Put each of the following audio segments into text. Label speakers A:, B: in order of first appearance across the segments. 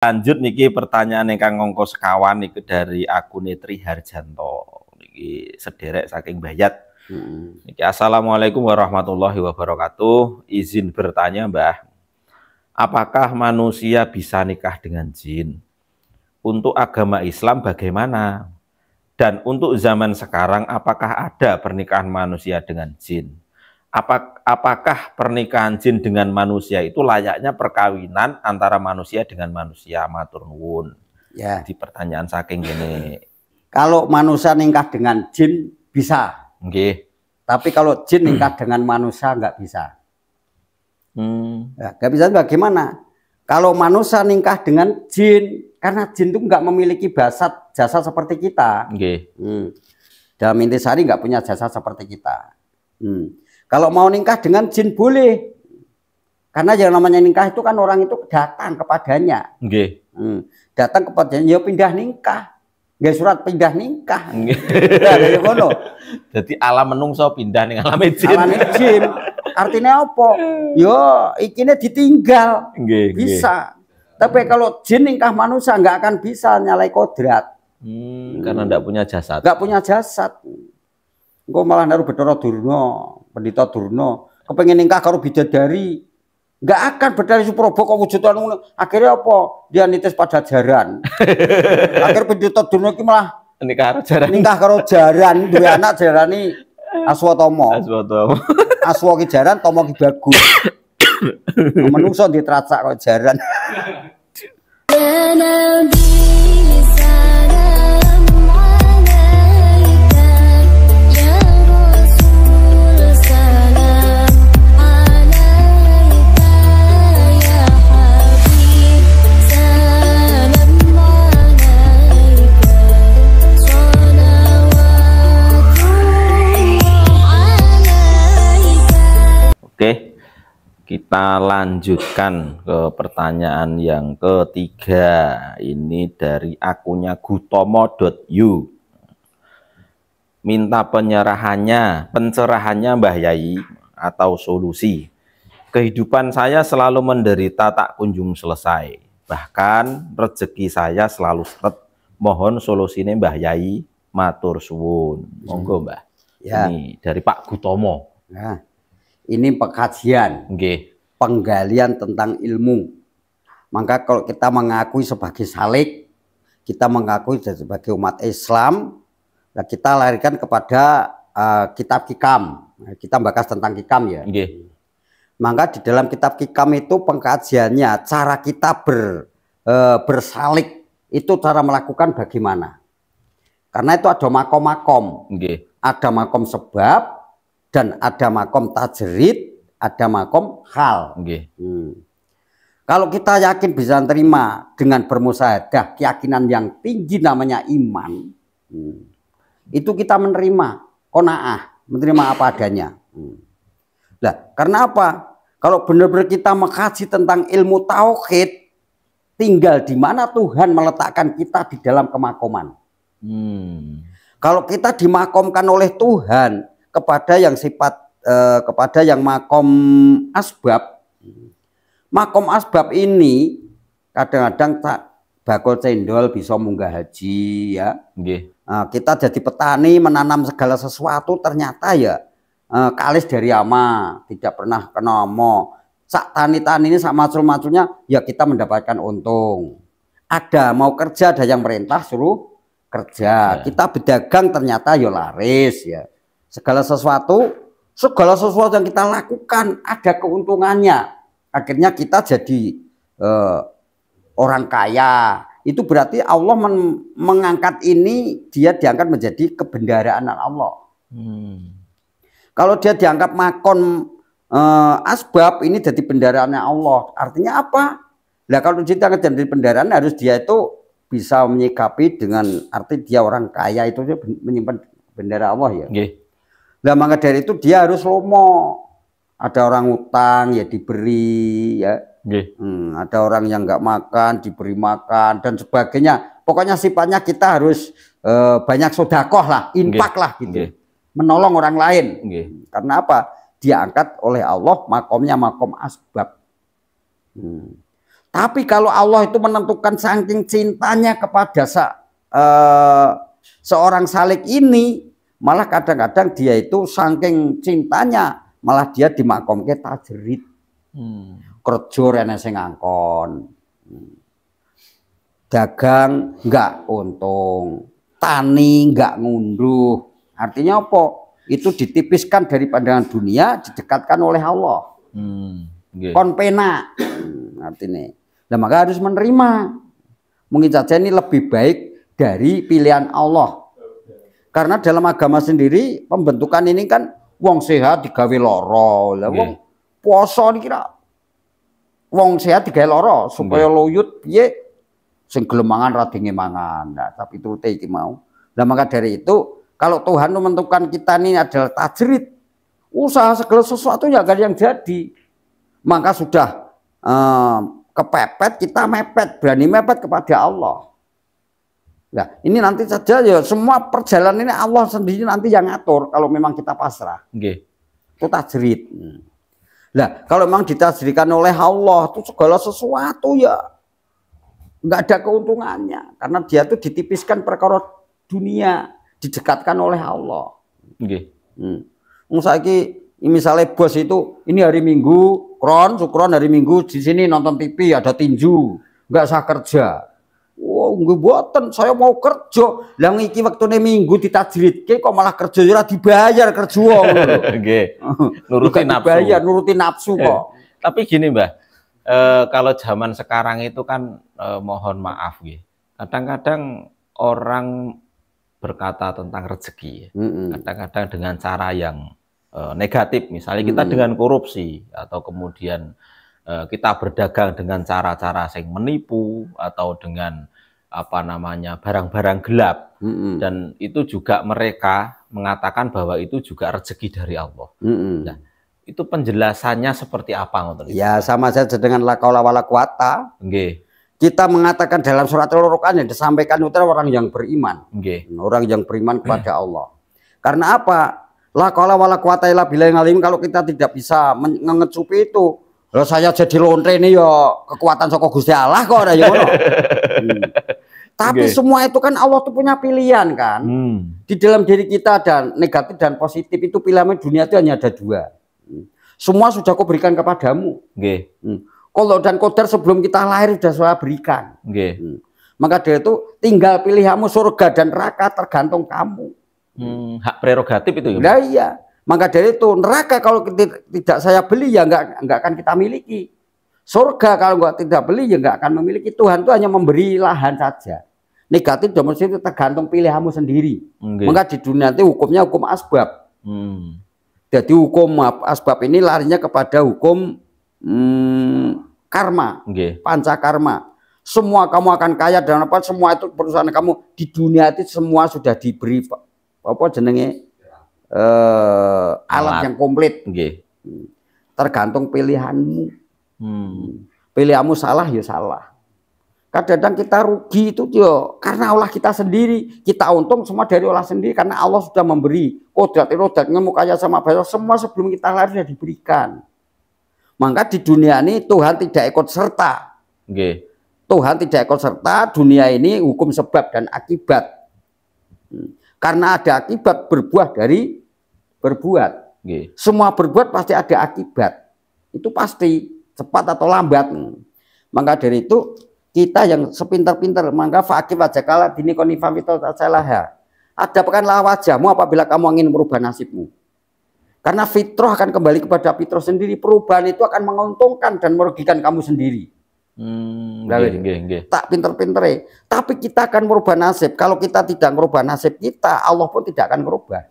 A: Lanjut niki pertanyaan ingkang ngangka sekawan niku dari akun Netri Harjanto. Niki sederek saking Bayat. Niki Assalamualaikum warahmatullahi wabarakatuh. Izin bertanya, Mbah. Apakah manusia bisa nikah dengan jin? Untuk agama Islam bagaimana? Dan untuk zaman sekarang apakah ada pernikahan manusia dengan jin? Apakah pernikahan jin dengan manusia itu layaknya perkawinan antara manusia dengan manusia? Matur nuwun.
B: Ya.
A: Di pertanyaan saking gini.
B: Kalau manusia nikah dengan jin bisa.
A: Nggih.
B: Tapi kalau jin nikah dengan manusia nggak bisa. Ya, nggak bisa bagaimana? Kalau manusia nikah dengan jin, karena jin itu nggak memiliki jasa seperti kita.
A: Nggih.
B: Dalam intisari nggak punya jasa seperti kita. Kalau mau nikah dengan jin boleh. Karena yang namanya nikah itu kan orang itu datang kepadanya.
A: Nggih.
B: Datang kepadanya, ya pindah nikah. Nggak surat pindah nikah.
A: Nah,
B: dari kono.
A: Jadi alam menungso pindah ning alam jin.
B: Alam jin. Artinya apa? Yo, ikine ditinggal.
A: Nggih,
B: bisa. Tapi kalau jin nikah manusia nggak akan bisa nyalai kodrat.
A: Karena nggak punya jasad.
B: Nggak punya jasad. Engko malah naruh Bathara Durna, Pendhita Durna, kepengen nikah karo bidadari. Nggak akan Bathara Supraba kok wujudan ngono. Akhirnya apa? Dia nitis pada jaran. Akhir Pendhita Durna ki malah
A: nikah karo jaran.
B: Nikah karo jaran, duwe anak jarani Aswatama.
A: Aswatama.
B: Aswa ki jaran, Tama ki bagus. Menungso ditracak karo jaran.
A: Oke, kita lanjutkan ke pertanyaan yang ketiga. Ini dari akunnya gutomo.yu. Minta pencerahannya Mbah Yai atau solusi. Kehidupan saya selalu menderita tak kunjung selesai. Bahkan rezeki saya selalu seret. Mohon solusinya Mbah Yai, matur suwun. Monggo Mbah.
B: Ya.
A: Ini dari Pak Gutomo.
B: Nah. Ini pengkajian, penggalian tentang ilmu. Maka kalau kita mengakui sebagai salik, kita mengakui sebagai umat Islam, nah kita larikan kepada kitab Hikam. Kita bahas tentang Hikam ya. Maka di dalam kitab Hikam itu pengkajiannya, cara kita bersalik itu cara melakukan bagaimana. Karena itu ada makom-makom, ada makom sebab, dan ada makom tajrid, ada makom hal. Kalau kita yakin bisa terima dengan bermusyahadah, keyakinan yang tinggi namanya iman, itu kita menerima qanaah, menerima apa adanya. Nah, karena apa? Kalau benar-benar kita mengkaji tentang ilmu tauhid, tinggal di mana Tuhan meletakkan kita di dalam kemakoman. Kalau kita dimakomkan oleh Tuhan kepada yang kepada yang makom asbab. Makom asbab ini kadang-kadang tak bakul cendol bisa munggah haji ya. Nah, kita jadi petani menanam segala sesuatu ternyata ya kalis dari ama, tidak pernah kena mo. Sak tani-tani ini sak macul-maculnya ya kita mendapatkan untung. Ada mau kerja, ada yang merintah suruh kerja. Kita berdagang ternyata ya laris ya. Segala sesuatu yang kita lakukan ada keuntungannya. Akhirnya kita jadi orang kaya. Itu berarti Allah mengangkat ini, dia diangkat menjadi kebendaraan Allah. Kalau dia diangkat makon asbab, ini jadi bendaraannya Allah. Artinya apa? Nah, kalau dia diangkat jadi bendaraan, harus dia itu bisa menyikapi dengan arti dia orang kaya itu menyimpan bendera Allah ya. Nah, maka dari itu dia harus lomo. Ada orang utang ya diberi ya. Ada orang yang nggak makan diberi makan dan sebagainya. Pokoknya sifatnya kita harus banyak sodakoh lah, infak lah gitu. Menolong orang lain. Karena apa? Dia angkat oleh Allah makomnya makom asbab. Tapi kalau Allah itu menentukan saking cintanya kepada seorang salik ini, malah kadang-kadang dia itu saking cintanya malah dia dimakomke tajrid. Kerja rene sing ngangkon. Dagang enggak untung, tani enggak ngunduh. Artinya apa? Itu ditipiskan dari pandangan dunia, didekatkan oleh Allah. Kon penak. Artinya. Nah, maka harus menerima. Mungkin saja ini lebih baik dari pilihan Allah. Karena dalam agama sendiri pembentukan ini kan wong sehat digawe loro. Lah wong poso dikira wong sehat digawe loro supaya loyut piye sing gelemangan ra dinge mangan. Nah, tapi turute iki mau. Nah, maka dari itu kalau Tuhan menentukan kita ini adalah tajrid, usaha segala sesuatu ya kan yang jadi. Maka sudah kepepet, kita mepet, berani mepet kepada Allah. Nah, ini nanti saja ya semua perjalanan ini Allah sendiri nanti yang ngatur kalau memang kita pasrah. Itu tajrid. Nah, kalau memang ditajridkan oleh Allah itu segala sesuatu ya nggak ada keuntungannya karena dia tuh ditipiskan perkara dunia, didekatkan oleh Allah. Saiki misalnya bos itu ini hari Minggu syukron hari Minggu di sini nonton TV ada tinju nggak usah kerja. Wow, nggak buatan saya mau kerja. Lah iki waktune Minggu ditajridke kok malah kerja ora dibayar kerja.
A: Nuruti nafsu.
B: Dibayar nuruti nafsu kok.
A: Tapi gini Mbah, kalau zaman sekarang itu kan mohon maaf kadang-kadang orang berkata tentang rezeki, kadang-kadang dengan cara yang negatif, misalnya kita dengan korupsi atau kemudian kita berdagang dengan cara-cara yang menipu atau dengan apa namanya barang-barang gelap, dan itu juga mereka mengatakan bahwa itu juga rezeki dari Allah. Nah, itu penjelasannya seperti apa?
B: Ya sama saja dengan la qaula wala quwata. Kita mengatakan dalam surat Al-Qur'an yang disampaikan itu orang yang beriman, orang yang beriman kepada Allah. Karena apa? La qaula wala quwata illa billahil alim. Kalau kita tidak bisa mengecupi itu, loh saya jadi lonte ini ya kekuatan saka Gusti Allah kok ada ya ngono. Tapi semua itu kan Allah tuh punya pilihan kan. Di dalam diri kita ada negatif dan positif, itu pilihan dunia itu hanya ada dua. Semua sudah kau berikan kepadamu. Qada dan qadar sebelum kita lahir sudah saya berikan. Maka dari itu tinggal pilihanmu surga dan neraka tergantung kamu.
A: Hak prerogatif itu ya.
B: Nah, iya. Maka dari itu neraka kalau tidak saya beli ya nggak akan kita miliki. Surga kalau tidak beli ya nggak akan memiliki. Tuhan itu hanya memberi lahan saja. Negatif dan positif itu tergantung pilihanmu sendiri. Maka di dunia itu hukumnya hukum asbab. Jadi hukum asbab ini larinya kepada hukum karma, pancakarma. Semua kamu akan kaya dan apa semua itu perusahaan kamu di dunia itu semua sudah diberi apa jenenge alat yang komplit. Tergantung pilihanmu. Pilihanmu salah ya salah. Kadang-kadang kita rugi itu yo karena olah kita sendiri, kita untung semua dari olah sendiri karena Allah sudah memberi kodrat ngemu kaya sama bayar semua sebelum kita lahir sudah diberikan. Maka di dunia ini Tuhan tidak ikut serta. Tuhan tidak ikut serta, dunia ini hukum sebab dan akibat. Karena ada akibat berbuah dari berbuat. Semua berbuat pasti ada akibat. Itu pasti cepat atau lambat. Maka dari itu kita yang sepintar-pintar, maka faqih wajakala dini konifam itu salaha. Adapkanlah wajahmu apabila kamu ingin merubah nasibmu. Karena fitrah akan kembali kepada fitrah sendiri. Perubahan itu akan menguntungkan dan merugikan kamu sendiri. Tak pinter-pinter ya. Tapi kita akan merubah nasib. Kalau kita tidak merubah nasib kita, Allah pun tidak akan merubah.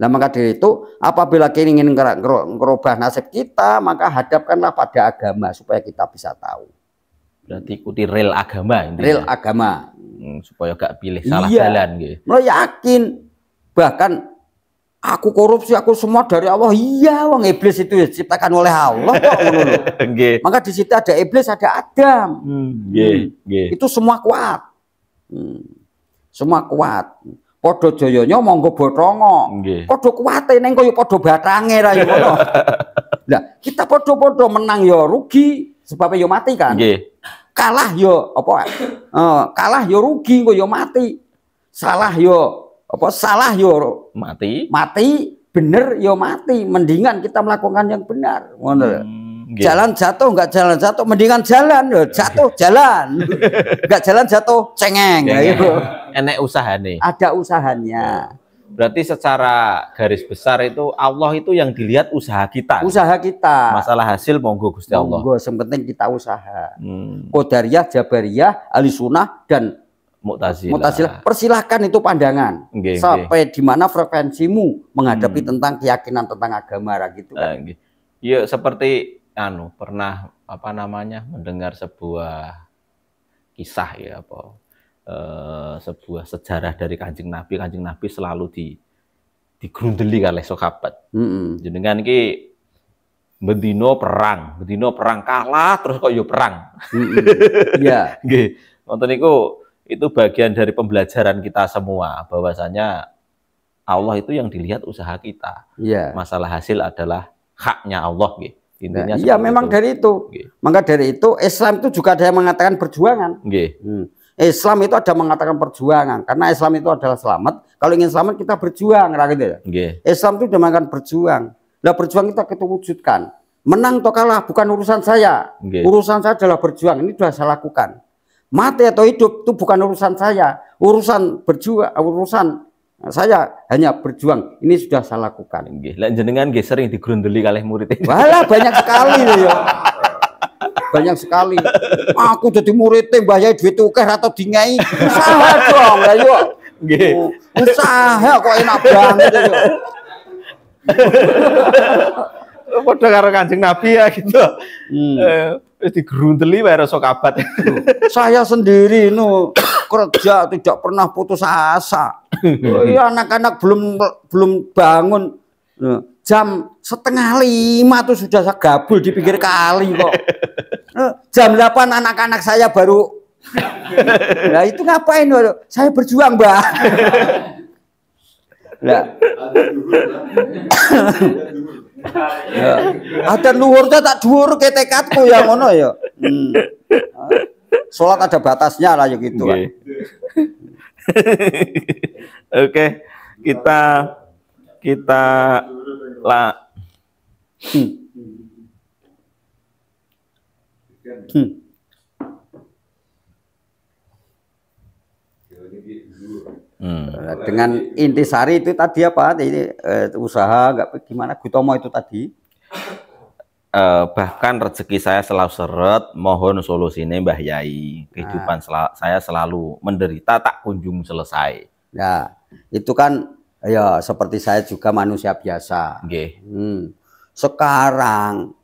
B: Nah maka dari itu apabila kita ingin merubah nasib kita, maka hadapkanlah pada agama supaya kita bisa tahu.
A: Berarti ikuti real agama.
B: Real agama.
A: Supaya gak pilih salah jalan.
B: Lo yakin. Bahkan aku korupsi, aku semua dari Allah. Iya, wong iblis itu diciptakan oleh Allah kok. Maka di situ ada iblis, ada Adam. Itu semua kuat. Semua kuat. Podo joyonya monggo botongo. Podo kuate neng koyo podo batange ra yo ngono. Lah, kita podo-podo menang ya rugi, sebabnya yo mati kan.
A: Nggih.
B: Kalah yo apa? Kalah yo rugi kok yo mati. Salah yo apa? Salah yo
A: mati.
B: Mati, bener yo mati. Mendingan kita melakukan yang benar. Ngono. Jalan jatuh enggak jalan jatuh, mendingan jalan loh. Jatuh jalan. Enggak jalan jatuh cengeng.
A: Enek usahane.
B: Ada usahanya.
A: Berarti secara garis besar itu Allah itu yang dilihat usaha kita.
B: Usaha kita.
A: Masalah hasil monggo Gusti Allah.
B: Monggo, yang penting kita usaha. Qadariyah, Jabariyah, Ahlussunnah dan Mu'tazilah. Persilahkan itu pandangan. Sampai di mana frekuensimu menghadapi tentang keyakinan tentang agama gitu kan.
A: Ya seperti pernah apa namanya mendengar sebuah kisah ya apa sebuah sejarah dari Kanjeng Nabi selalu digrundeli kalih sahabat. Jenengan iki bendino perang kalah terus kok yo perang.
B: Iya.
A: Nggih. Wonten niku itu bagian dari pembelajaran kita semua bahwasanya Allah itu yang dilihat usaha kita.
B: Iya.
A: Masalah hasil adalah haknya Allah nggih. Intinya
B: iya memang dari itu. Maka dari itu Islam itu juga ada yang mengatakan perjuangan. Islam itu ada mengatakan perjuangan karena Islam itu adalah selamat. Kalau ingin selamat kita berjuang, gitu. Islam itu sudah mengatakan berjuang. Lah berjuang kita wujudkan. Menang atau kalah bukan urusan saya. Urusan saya adalah berjuang. Ini sudah saya lakukan. Mati atau hidup itu bukan urusan saya. Urusan berjuang, urusan saya hanya berjuang. Ini sudah saya lakukan.
A: Lah jenengan nggih sering digrundeli kalih murid.
B: Walah banyak sekali loh ya. Banyak sekali. Aku jadi murid Mbah Yai duit tukeh atau dingai. Usaha dong lah yo.
A: Nggih.
B: Usaha kok enak banget yo.
A: Padha karo Kanjeng Nabi ya gitu. Wis digrundeli wae rasa kabat.
B: Saya sendiri kerja tidak pernah putus asa. Anak-anak belum bangun. Jam 4:30 tuh sudah saya gabul di pinggir kali kok. Jam 8 anak-anak saya baru. Nah itu ngapain? Saya berjuang, Mbak. Nah. Ada luhurnya tak dhuwur ke tekadku ya ngono ya. Salat ada batasnya lah ya gitu kan.
A: Oke, kita lah.
B: Dengan intisari itu tadi apa? Ini usaha nggak gimana? Gutomo itu tadi.
A: Bahkan rezeki saya selalu seret, mohon solusinya Mbah Yai. Kehidupan saya selalu menderita tak kunjung selesai.
B: Ya, itu kan ya seperti saya juga manusia biasa. Sekarang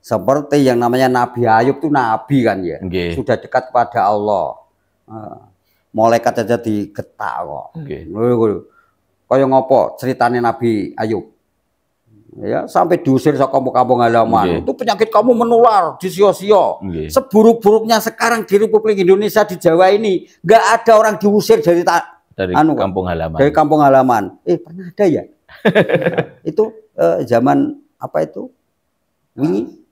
B: seperti yang namanya Nabi Ayub tuh nabi kan ya. Sudah dekat kepada Allah. Malaikat aja digetak kok. Kaya ngopo ceritanya Nabi Ayub. Ya, sampai diusir ke kampung-kampung halaman. Itu penyakit kamu menular di sio-sio. Seburuk-buruknya sekarang di Republik Indonesia di Jawa ini nggak ada orang diusir dari
A: kampung halaman.
B: Dari kampung halaman. Pernah ada ya? Itu zaman apa itu? Wingi.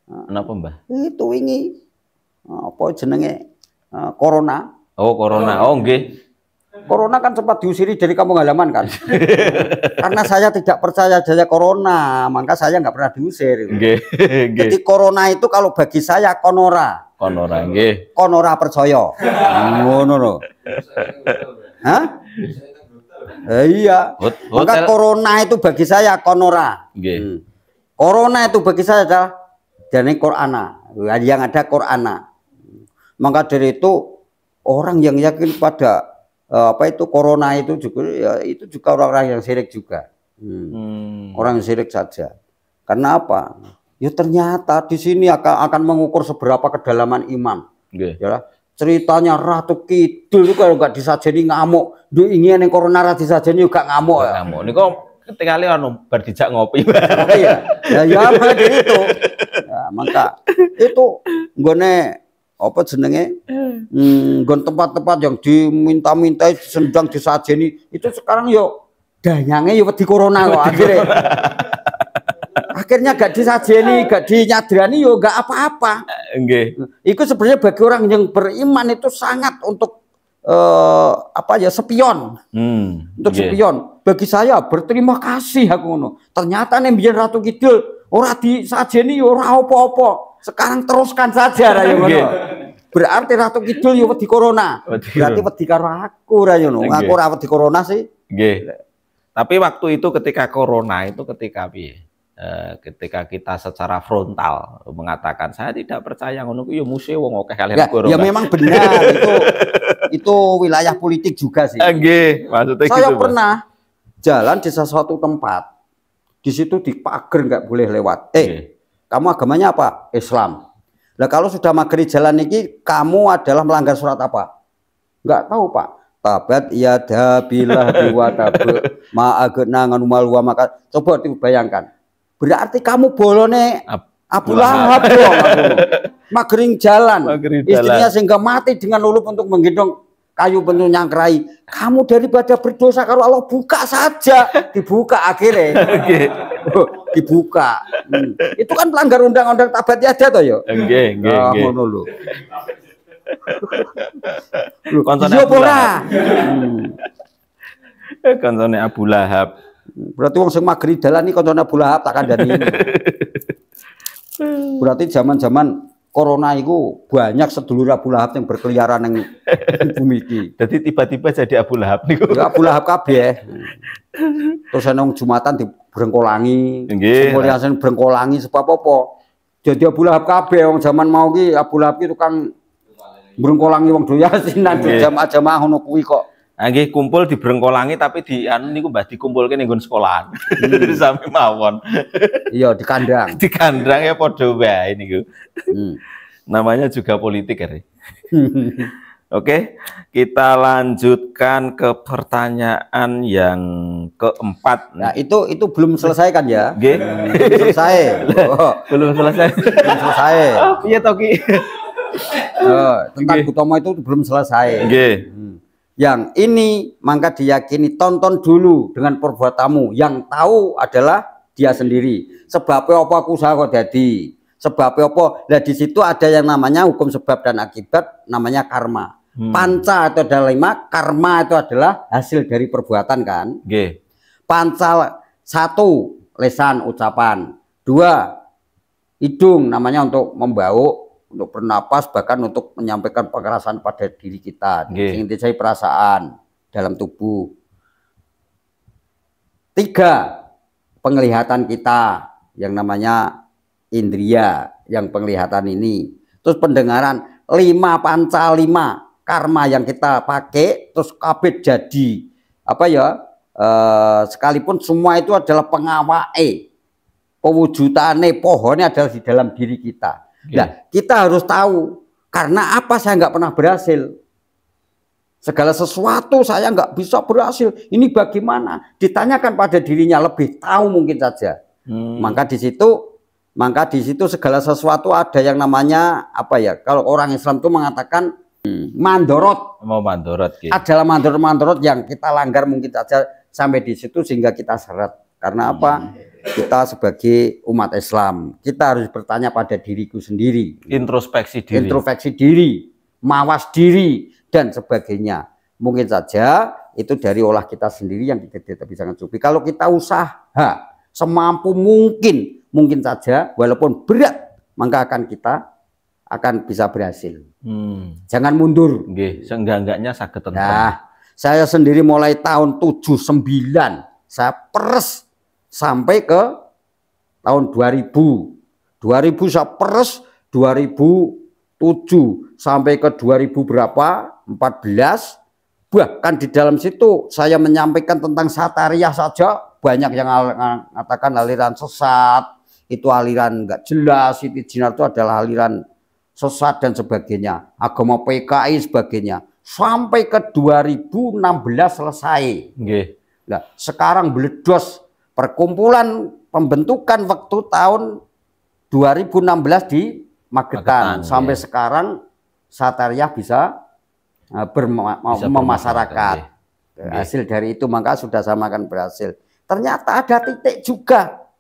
A: Kenapa, Mbah?
B: Itu wingi. Apa jenenge? Corona.
A: Oh, corona. Oh, nggih.
B: Corona kan sempat diusiri dari kampung halaman kan. Karena saya tidak percaya adanya corona, maka saya nggak pernah diusir. Jadi corona itu kalau bagi saya konora.
A: Konora, nggih.
B: Konora percaya. Ngono lho. Hah? Iya. Maka corona itu bagi saya konora. Corona itu bagi saya adalah jadi Qur'ana. Yang ada Qur'ana. Maka dari itu orang yang yakin pada apa itu corona itu juga ya itu juga orang-orang yang syirik juga. Orang yang syirik saja. Karena apa? Ya ternyata di sini akan mengukur seberapa kedalaman iman. Ya, ceritanya Ratu Kidul itu kalau nggak disajeni ngamuk, duh ingin yang corona disajeni juga ngamuk.
A: Ngamuk. Ini kok ketika bar dijak ngopi.
B: Iya. Ya maka itu. Ya, maka itu nggone apa jenenge? Nggon tempat-tempat yang diminta-minta sendang disajeni itu sekarang yo danyange yo wedi corona kok Akhirnya gak disajeni, gak dinyadrani, yo gak apa-apa. Itu sebenarnya bagi orang yang beriman itu sangat untuk spion. Untuk spion. Bagi saya berterima kasih aku ngono. Ternyata nih biar Ratu Kidul ora disajeni yo ora apa-apa. Sekarang teruskan saja ra ngono. Berarti Ratu Kidul yo wedi corona. Berarti wedi karo aku ra ngono. Aku ora wedi corona sih.
A: Tapi waktu itu ketika corona itu ketika piye? Ketika kita secara frontal mengatakan saya tidak percaya ngono ku yo muse wong akeh kalian corona.
B: Ya memang benar itu wilayah politik juga sih.
A: Maksudnya
B: saya
A: gitu,
B: pernah jalan di sesuatu tempat, di situ dipager nggak boleh lewat. Kamu agamanya apa? Islam. Nah kalau sudah mageri jalan ini, kamu adalah melanggar surat apa? Nggak tahu Pak. Tabat yada bilah biwatabe ma'agna nganumal wa maka. Coba dibayangkan. Berarti kamu bolone Abu Lahab dong. Magering jalan. Istrinya sehingga mati dengan lulup untuk menggendong kayu penuh nyangkrai. Kamu daripada berdosa kalau Allah buka saja. Dibuka akhirnya. Dibuka. Itu kan pelanggar undang-undang tabat yada toh ya. Ngono lho.
A: Koncone Abu Lahab. Koncone Abu Lahab.
B: Berarti wong sing mageri dalan iki koncone Abu Lahab tak kandhani. Berarti zaman-zaman corona itu banyak sedulur Abu Lahab yang berkeliaran yang bumi iki.
A: Jadi tiba-tiba jadi Abu Lahab niku.
B: Ya Abu Lahab kabeh. Terus ana Jumatan dibrengkolangi, kemudian brengkolangi sebab apa? Jadi Abu Lahab kabeh wong zaman mau ki Abu Lahab ki tukang brengkolangi wong do yasinan jamaah-jamaah ngono kuwi kok.
A: Nggih kumpul di brengkolangi tapi di anu niku Mbah dikumpulke ning nggon sekolahan. Sampai mawon.
B: Iya di kandang.
A: Di kandang ya padha wae niku. Namanya juga politik ya. Oke, kita lanjutkan ke pertanyaan yang keempat.
B: Nah, itu belum selesai kan ya?
A: Nggih.
B: Selesai.
A: Belum selesai.
B: Belum selesai.
A: Piye to Ki?
B: Tentang Hutomo itu belum selesai.
A: Nggih.
B: Yang ini maka diyakini tonton dulu dengan perbuatamu. Yang tahu adalah dia sendiri. Sebabnya apa aku usaha kok jadi? Sebabnya apa? Nah di situ ada yang namanya hukum sebab dan akibat, namanya karma. Panca itu adalah 5, karma itu adalah hasil dari perbuatan kan. Panca 1 lesan ucapan, 2 hidung namanya untuk membau, untuk bernapas, bahkan untuk menyampaikan perasaan pada diri kita, inti saya perasaan dalam tubuh. 3 penglihatan kita yang namanya indria yang penglihatan ini. Terus pendengaran 5 panca 5 karma yang kita pakai, terus kabeh jadi apa ya? Sekalipun semua itu adalah pengawae, pewujudane pohonnya adalah di dalam diri kita. Nah, kita harus tahu karena apa saya nggak pernah berhasil. Segala sesuatu saya nggak bisa berhasil. Ini bagaimana? Ditanyakan pada dirinya lebih tahu mungkin saja. Maka di situ segala sesuatu ada yang namanya apa ya? Kalau orang Islam itu mengatakan mandorot.
A: Mau mandorot.
B: Adalah mandorot yang kita langgar mungkin saja sampai di situ sehingga kita seret. Karena apa? Kita sebagai umat Islam, kita harus bertanya pada diriku sendiri. Introspeksi diri, mawas diri, dan sebagainya. Mungkin saja itu dari olah kita sendiri yang kita tidak bisa mencukupi. Kalau kita usaha semampu mungkin saja, walaupun berat, maka kita akan bisa berhasil. Jangan mundur.
A: Seenggak-enggaknya saged tentrem.
B: Nah, saya sendiri mulai tahun 79, saya peres sampai ke tahun 2000 saya peres 2007 sampai ke 2000 berapa 14. Bahkan di dalam situ saya menyampaikan tentang Satariyah saja banyak yang mengatakan aliran sesat, itu aliran nggak jelas, itu jinar itu adalah aliran sesat dan sebagainya, agama PKI sebagainya, sampai ke 2016 selesai. Nah, sekarang meledos. Perkumpulan pembentukan waktu tahun 2016 di Magetan sampai sekarang Satariyah bisa memasyarakat. Hasil dari itu maka sudah sama kan berhasil. Ternyata ada titik juga.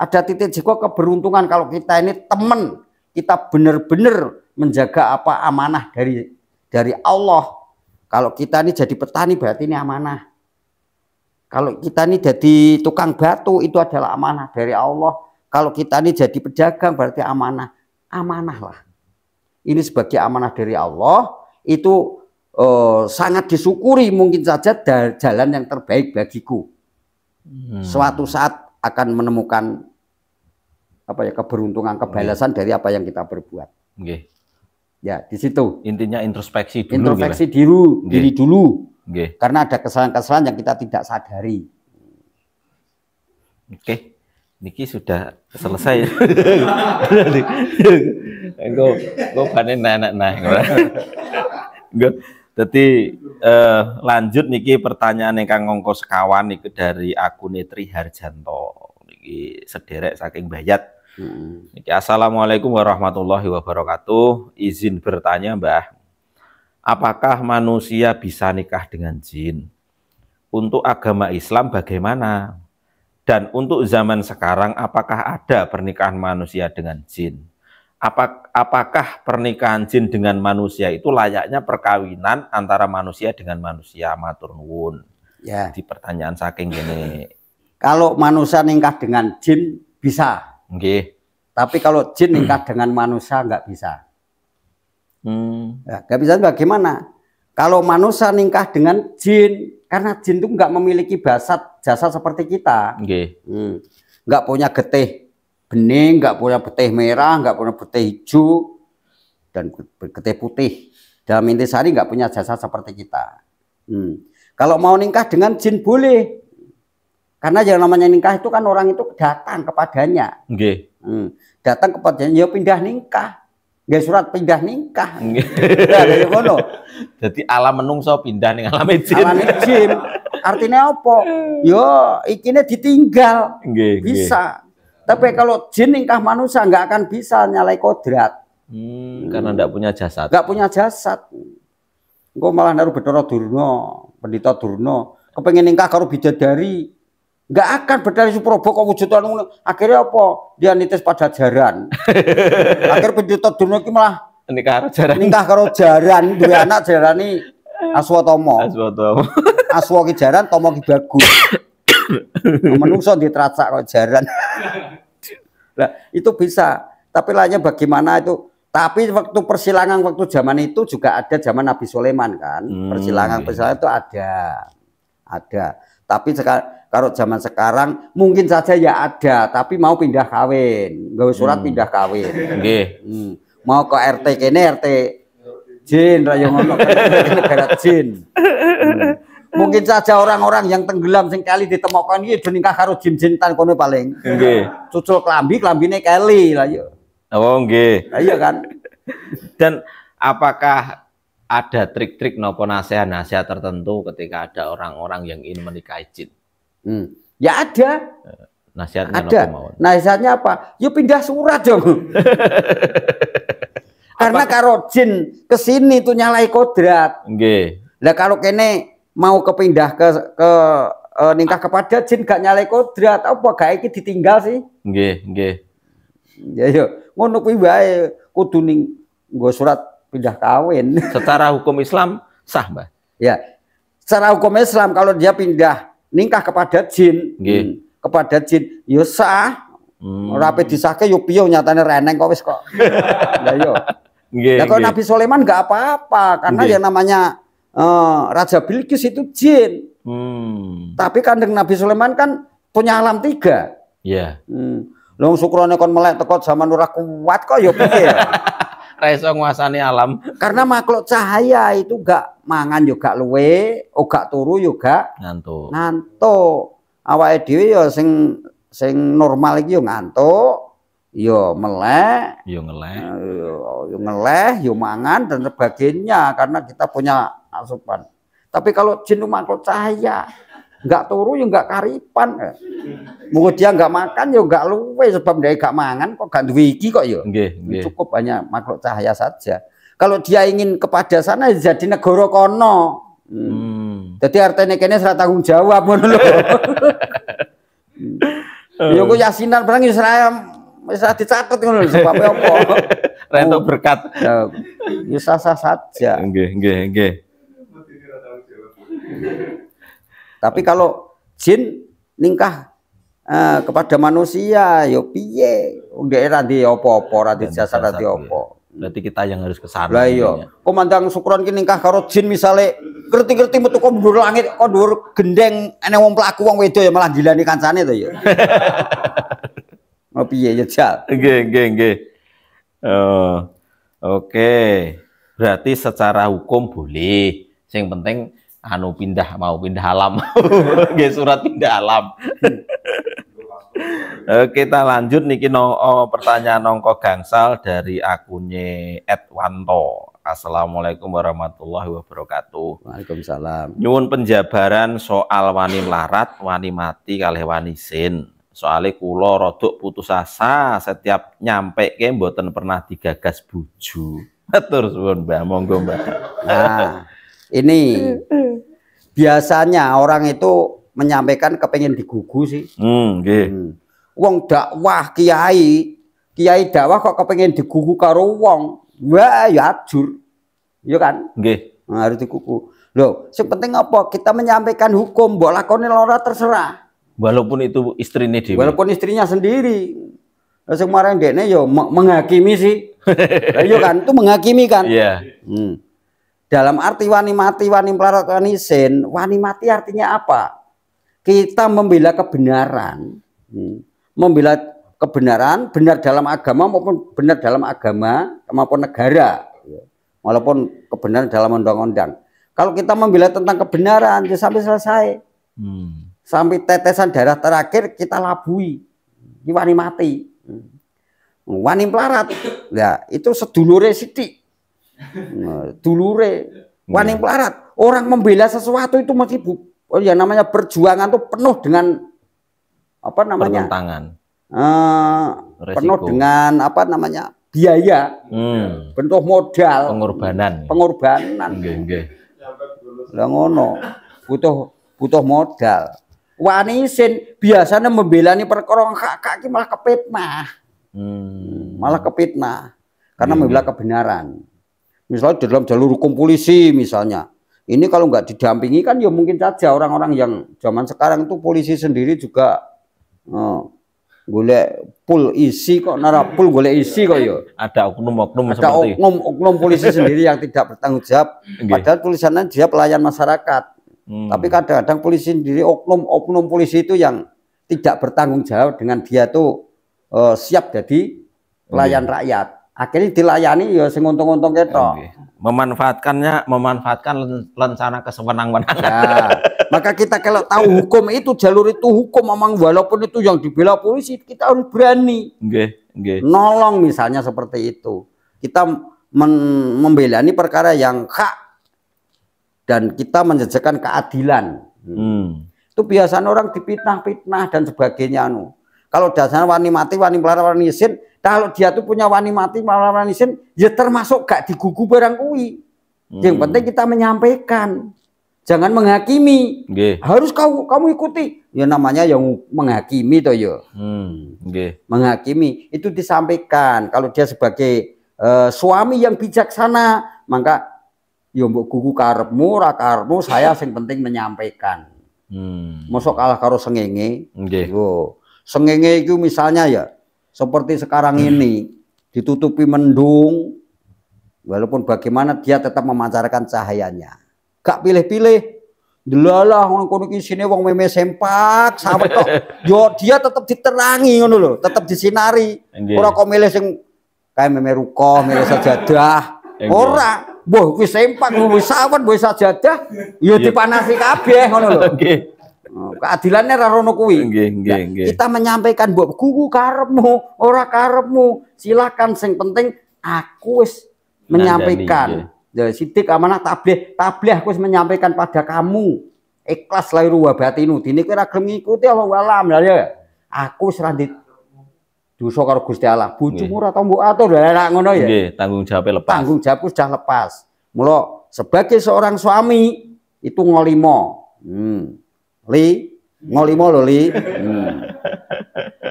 B: ada titik juga keberuntungan kalau kita ini teman, kita benar-benar menjaga apa amanah dari Allah. Kalau kita ini jadi petani berarti ini amanah. Kalau kita ini jadi tukang batu itu adalah amanah dari Allah. Kalau kita ini jadi pedagang berarti amanah. Amanah lah. Ini sebagai amanah dari Allah itu sangat disyukuri, mungkin saja jalan yang terbaik bagiku. Suatu saat akan menemukan apa ya, keberuntungan, kebalasan dari apa yang kita berbuat. Ya, di situ.
A: Intinya introspeksi dulu.
B: Introspeksi diri dulu. Karena ada kesalahan-kesalahan yang kita tidak sadari.
A: Oke, niki sudah selesai. Gue panen nah. Jadi lanjut niki pertanyaan ingkang ngangka sekawan niku dari akun Tri Harjanto. Niki sederek saking Bayat. Niki assalamualaikum warahmatullahi wabarakatuh. Izin bertanya, Mbah. Apakah manusia bisa nikah dengan jin? Untuk agama Islam bagaimana? Dan untuk zaman sekarang apakah ada pernikahan manusia dengan jin? Apakah pernikahan jin dengan manusia itu layaknya perkawinan antara manusia dengan manusia? Matur nuwun.
B: Ya.
A: Di pertanyaan saking gini.
B: Kalau manusia nikah dengan jin bisa. Tapi kalau jin nikah dengan manusia nggak bisa. Ya, nggak bisa bagaimana? Kalau manusia nikah dengan jin, karena jin itu nggak memiliki jasa seperti kita. Nggak punya getih bening, nggak punya getih merah, nggak punya getih hijau, dan getih putih. Dalam intisari nggak punya jasa seperti kita. Kalau mau nikah dengan jin boleh. Karena yang namanya nikah itu kan orang itu datang kepadanya. Datang kepadanya, ya pindah nikah. Nggak surat pindah nikah.
A: Jadi alam menungso pindah ning alam jin.
B: Alam jin. Artinya apa? Yo, ikine ditinggal. Bisa. Tapi kalau jin nikah manusia nggak akan bisa nyalai kodrat.
A: Karena nggak punya jasad.
B: Nggak punya jasad. Engko malah naruh Bathara Durna, Pendhita Durna, kepengen nikah karo bidadari. Nggak akan berdari Suprobo kok wujudan ngono. Akhirnya apa? Dia nitis pada jaran. Akhir Pendhita Durna iki malah
A: nikah
B: karo jaran, duwe anak jarani Aswatama. Aswa ki jaran, Tama ki bagus. Menungso ditracak kok jaran. Nah, itu bisa. Tapi lainnya bagaimana itu? Tapi waktu persilangan waktu zaman itu juga ada zaman Nabi Sulaiman kan. Persilangan itu ada. Tapi kalau zaman sekarang mungkin saja ya ada, tapi mau pindah kawin, gawe surat pindah kawin. Mau ke RT kene RT jin raya ngono negara jin. Mungkin saja orang-orang yang tenggelam sing kali ditemukan iki do nikah karo jin-jinan kono paling. Cucul klambine kali lah yo.
A: Oh nggih.
B: Iya kan.
A: Dan apakah ada trik-trik nopo nasihat-nasihat tertentu ketika ada orang-orang yang ingin menikahi jin?
B: Ya ada.
A: Nasihatnya
B: ada. Nasihatnya apa? Yuk pindah surat dong. Karena karo jin kesini tuh nyalai kodrat. Lah kalau kene mau kepindah ke nikah kepada jin gak nyalai kodrat, apa gak iki ditinggal sih? Ya yo, ngono kuwi wae kudu ning nggo surat pindah kawin.
A: Secara hukum Islam sah, Mbah?
B: Ya. Secara hukum Islam kalau dia pindah nikah kepada jin, kepada jin, yo sah. Ora ape disahke yo piye nyatane reneng kok wis kok. Lah yo. Nah, kalau Nabi Sulaiman nggak apa-apa karena yang namanya Raja Bilqis itu jin. Tapi kandeng Nabi Sulaiman kan punya alam 3.
A: Iya.
B: Long syukrane kon melek teko zaman ora kuat kok ya piye.
A: Ra iso nguasani alam.
B: Karena makhluk cahaya itu gak mangan yo gak luwe, gak turu yo gak ngantuk. Awake dhewe ya sing normal iki yo ngantuk, yo melek, yo ngeleh, yo mangan dan sebagainya karena kita punya asupan. Tapi kalau jin itu makhluk cahaya, nggak turu ya nggak karipan. Mungkin dia nggak makan ya nggak luwe sebab dia nggak mangan kok gak duwe iki kok ya. Cukup banyak makhluk cahaya saja. Kalau dia ingin kepada sana jadi negara kono. Jadi artinya kene serata tanggung jawab ngono lho. Ya kok yasinan barang wis dicatet ngono lho sebab apa?
A: Rentok berkat.
B: Ya sah-sah saja.
A: Nggih.
B: Tapi kalau jin ningkah kepada manusia ya piye? Ndek ra di apa-apa, ra di jasa ra di apa.
A: Berarti kita yang harus ke sana.
B: Lah iya. Komandang Sukron ki ningkah karo jin misale ngerti-ngerti metu kok dhuwur langit, kok dhuwur gendeng ana wong pelaku wong wedo ya malah gilani kancane to ya. Oh piye ya Jal?
A: Nggih. Oh. Oke. Berarti secara hukum boleh. Yang penting anu mau pindah alam. Nggih surat pindah alam. Kita lanjut niki pertanyaan nongko gangsal dari akunnya @wanto. Assalamualaikum warahmatullahi wabarakatuh.
B: Waalaikumsalam.
A: Nyuwun penjabaran soal wani melarat, wani mati kalih wani sin. Soalnya kula rodok putus asa setiap nyampe ke mboten pernah digagas buju. Terus Mbak, monggo Mbak.
B: Nah, ini biasanya orang itu menyampaikan kepengen digugu sih.
A: Nggih.
B: Wong dakwah kiai dakwah kok kepengen digugu karo wong. Wah, ya ajur. Iya kan?
A: Nggih.
B: Nah, harus digugu. Loh, sing penting apa? Kita menyampaikan hukum, mbok lakoni ora terserah.
A: Walaupun itu istrinya dewi.
B: Walaupun istrinya sendiri. Nah, kemarin dekne yo menghakimi sih. Iya kan? Itu menghakimi kan?
A: Iya.
B: Dalam arti wani mati, wani melarat, wani sin. Wani mati artinya apa? Kita membela kebenaran. Membela kebenaran, benar dalam agama maupun benar dalam agama maupun negara. Walaupun kebenaran dalam undang-undang. Kalau kita membela tentang kebenaran, ya sampai selesai. Sampai tetesan darah terakhir kita labui. Ini wani mati. Wani melarat. Ya, itu sedulure sithik. Dulure wani melarat. Orang membela sesuatu itu mesti ya namanya perjuangan itu penuh dengan apa namanya?
A: Pertentangan.
B: Penuh dengan apa namanya? Biaya. Bentuk modal. Pengorbanan.
A: Nggih.
B: Lah ngono. Butuh modal. Wani sin biasanya membelani perkara hak malah kepitnah. Malah kepitnah karena membela kebenaran. Misalnya di dalam jalur hukum polisi misalnya. Ini kalau nggak didampingi kan ya mungkin saja orang-orang yang zaman sekarang itu polisi sendiri juga golek pul isi kok narapul golek isi kok ya.
A: Ada oknum-oknum
B: seperti oknum polisi sendiri yang tidak bertanggung jawab. Padahal tulisannya dia pelayan masyarakat. Tapi kadang-kadang polisi sendiri oknum polisi itu yang tidak bertanggung jawab dengan dia tuh siap jadi pelayan rakyat. Akhirnya dilayani ya sing untung-untung ketok.
A: Memanfaatkan rencana kesewenang-wenangan.
B: Ya, maka kita kalau tahu hukum itu jalur itu hukum memang walaupun itu yang dibela polisi kita harus berani. Nolong misalnya seperti itu. Kita membela ini perkara yang hak dan kita menjejakkan keadilan. Itu biasanya orang dipitnah-pitnah dan sebagainya. Kalau dasarnya wani mati, wani melarat, wani sin, kalau dia tuh punya wani mati, wani sin, ya termasuk gak digugu barang kui. Yang penting kita menyampaikan, jangan menghakimi. Harus kamu ikuti. Ya namanya yang menghakimi toh ya. Menghakimi itu disampaikan. Kalau dia sebagai suami yang bijaksana, maka ya mbok gugu karepmu, ra karepmu, saya sing penting menyampaikan. Mosok kalah karo sengenge. Sengenge itu misalnya ya seperti sekarang ini ditutupi mendung, walaupun bagaimana dia tetap memancarkan cahayanya. Gak pilih-pilih. Delalah ngono kono iki sine wong meme sempak sawet kok. Yo dia tetap diterangi ngono lho, tetap disinari. Ora kok milih sing kae meme ruko, milih sajadah. Ora. Mbah kuwi sempak wis sawen wis sajadah ya dipanasi kabeh ngono lho. Keadilannya ra rono kuwi. Kita menyampaikan mbok gugu karepmu, ora karepmu. Silakan sing penting aku wis menyampaikan. Ya sidik amanah tablih aku wis menyampaikan pada kamu. Ikhlas lahir wa batinu. Dene kowe ra gelem ngikuti Allah alam ya. Aku wis ra dosa karo Gusti Allah. Bojomu ora tau mbok atur lah ngono ya.
A: Nggih, tanggung jawab lepas.
B: Tanggung jawabku sudah lepas. Mula sebagai seorang suami itu ngolimo. Ngolimo lho Li.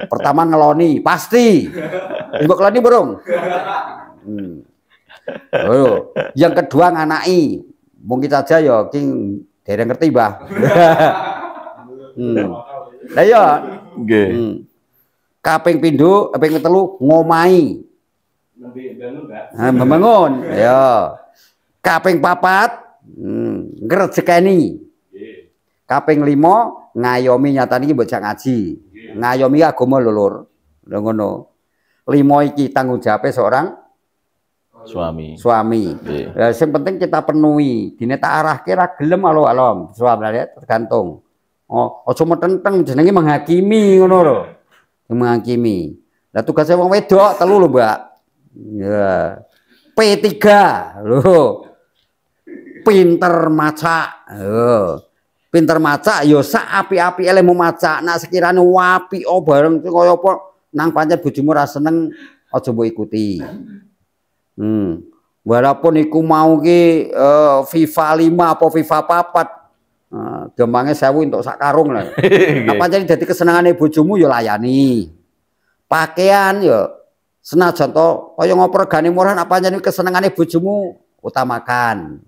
B: Pertama ngeloni, pasti. Mbok ngeloni burung. Yang kedua nganai. Mungkin saja ya king dereng ngerti, Mbah. Lah ya. Nggih. Kaping pindho, kaping telu ngomahi. Membangun, ya. Kaping papat ngrejekeni. Kaping 5 ngayomi nyatane iki mbok jak ngaji. Ngayomi agama lho, Lur. Lha ngono. 5 iki tanggung jawab seorang
A: suami.
B: Ya, yang penting kita penuhi. Dene tak arahke ra gelem alo-alo. Suami tergantung. Oh, aja metenteng jenenge menghakimi ngono lho. Menghakimi. Lah tugasnya wong wedok telu lho, Mbak. Ya. P3 lho. Pinter maca. Pinter maca ya sak api-api ilmu maca. Nek sekirane apik bareng kaya apa nang pancen bojomu ra seneng aja mbok ikuti. Walaupun iku mau ki FIFA 5 apa FIFA 4 gampangnya 1000 untuk sak karung lah. Apa jadi dadi kesenengane bojomu ya layani. Pakaian ya senajan to kaya ngopo regane murah apa jadi kesenengane bojomu utamakan.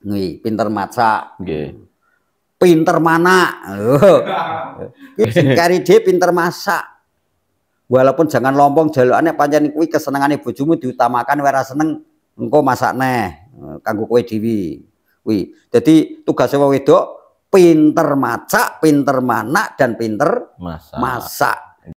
B: Nggih, pinter maca. Nggih. Pinter mana? Sing kari dhewe pinter masak. Walaupun jangan lompong jalukane pancen kuwi kesenengane bojomu diutamakan ora seneng engko masak neh kanggo kowe dhewe. Kuwi. Dadi tugas wong wedok pinter masak, pinter manak dan pinter masak.